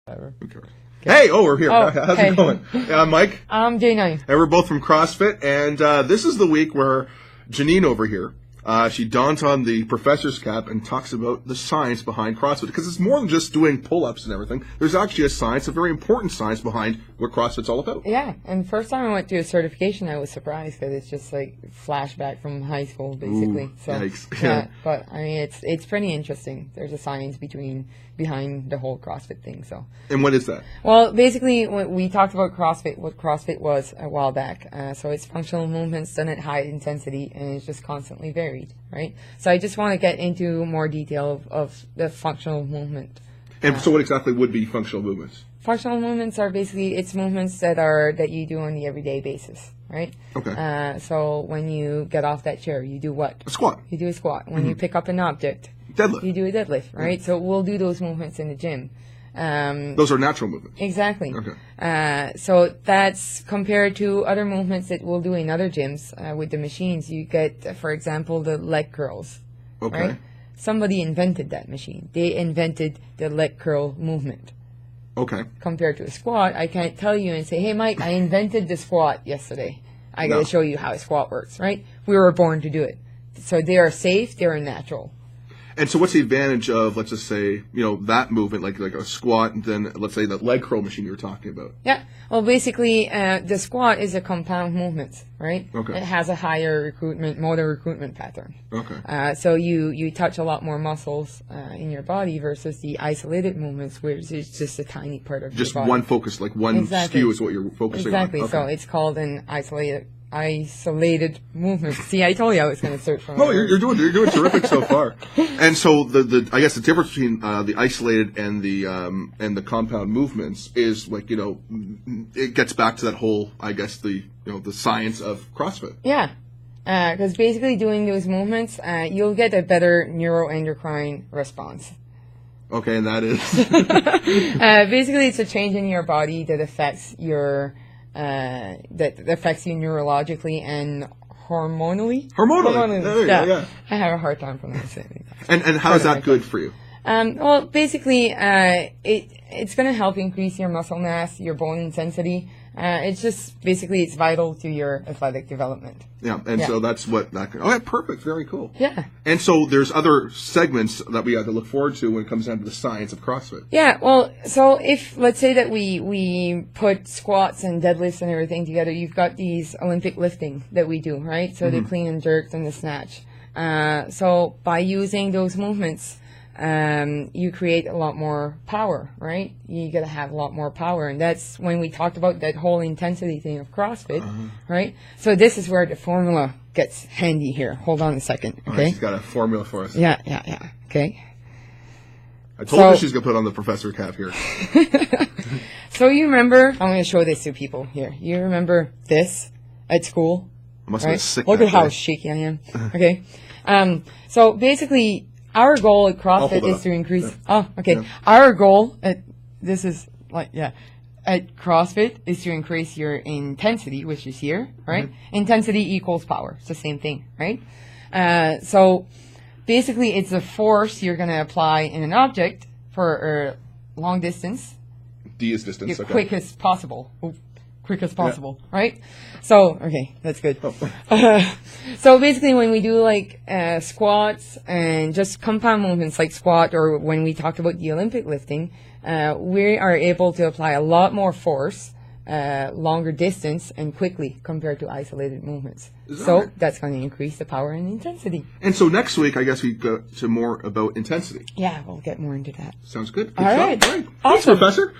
Okay. Hey, we're here. Oh, How's hey. it going? I'm Mike. I'm J9. And we're both from CrossFit. And this is the week where Janine over here, she dons on the professor's cap and talks about the science behind CrossFit. Because it's more than just doing pull-ups and everything. There's actually a science, a very important science behind what CrossFit's all about. Yeah, and the first time I went through a certification, I was surprised because it's just like flashback from high school, basically. Ooh, so yikes. yeah, but I mean, it's pretty interesting. There's a science behind the whole CrossFit thing. So. And what is that? Well, basically, we talked about CrossFit, what CrossFit was a while back. So it's functional movements done at high intensity, and it's just constantly varied, right? So I just want to get into more detail of the functional movement. And so what exactly would be functional movements? Functional movements are basically, it's movements that you do on the everyday basis, right? Okay. So when you get off that chair, you do what? A squat. You do a squat. When you pick up an object, Deadlift. you do a deadlift, right? So we'll do those movements in the gym. Those are natural movements. Exactly. Okay. So that's compared to other movements that we'll do in other gyms with the machines. You get, for example, the leg curls. Okay. Right? Somebody invented that machine. They invented the leg curl movement. Okay. Compared to a squat, I can't tell you and say, hey, Mike, I invented the squat yesterday. I got to show you how a squat works, right? We were born to do it. So they are safe, they are natural. And so what's the advantage of, let's just say, that movement, like a squat, and then let's say that leg curl machine you were talking about? Yeah. Well, basically, the squat is a compound movement, right? Okay. It has a higher motor recruitment pattern. Okay. So you touch a lot more muscles in your body versus the isolated movements, which is just a tiny part of your body. Just one focus, like one skew is what you're focusing on. Exactly. So it's called an isolated movement. See, I told you I was going to search for it. Oh, you're doing terrific so far. And so I guess the difference between the isolated and the compound movements is like it gets back to that whole, I guess, the science of CrossFit. Yeah, because basically doing those movements, you'll get a better neuroendocrine response. Okay, and that is basically it's a change in your body that affects your that affects you neurologically and hormonally. Hormonally. There you go, yeah. I have a hard time pronouncing it. And how is that good for you? Well, basically, it's going to help increase your muscle mass, your bone intensity. It's vital to your athletic development. Yeah, and so that's what that. Oh, yeah, perfect, very cool. Yeah. And so there's other segments that we have to look forward to when it comes down to the science of CrossFit. Yeah, well, so if let's say that we put squats and deadlifts and everything together, you've got these Olympic lifting that we do, right? So the clean and jerk and the snatch. So by using those movements, you create a lot more power, right? You gotta have a lot more power, and that's when we talked about that whole intensity thing of CrossFit, right? So this is where the formula gets handy here. Hold on a second, okay? Right, she's got a formula for us. Yeah, okay. I told her she's gonna put on the professor cap here. So you remember, I'm gonna show this to people here. You remember this at school? I must have been sick. Look at how shaky I am. Okay. So basically, our goal at CrossFit is to increase. Oh, okay. Yeah. Our goal at CrossFit is to increase your intensity, which is here, right? Intensity equals power. It's the same thing, right? So basically, it's a force you're going to apply in an object for a long distance. D is distance. Okay. Quick as possible. Right? So, okay, that's good. So basically when we do like squats and just compound movements like squat, or when we talked about the Olympic lifting, we are able to apply a lot more force, longer distance, and quickly compared to isolated movements. That's going to increase the power and intensity. And so next week, I guess we go to more about intensity. Yeah, we'll get more into that. Sounds good. All right. Thanks, Professor.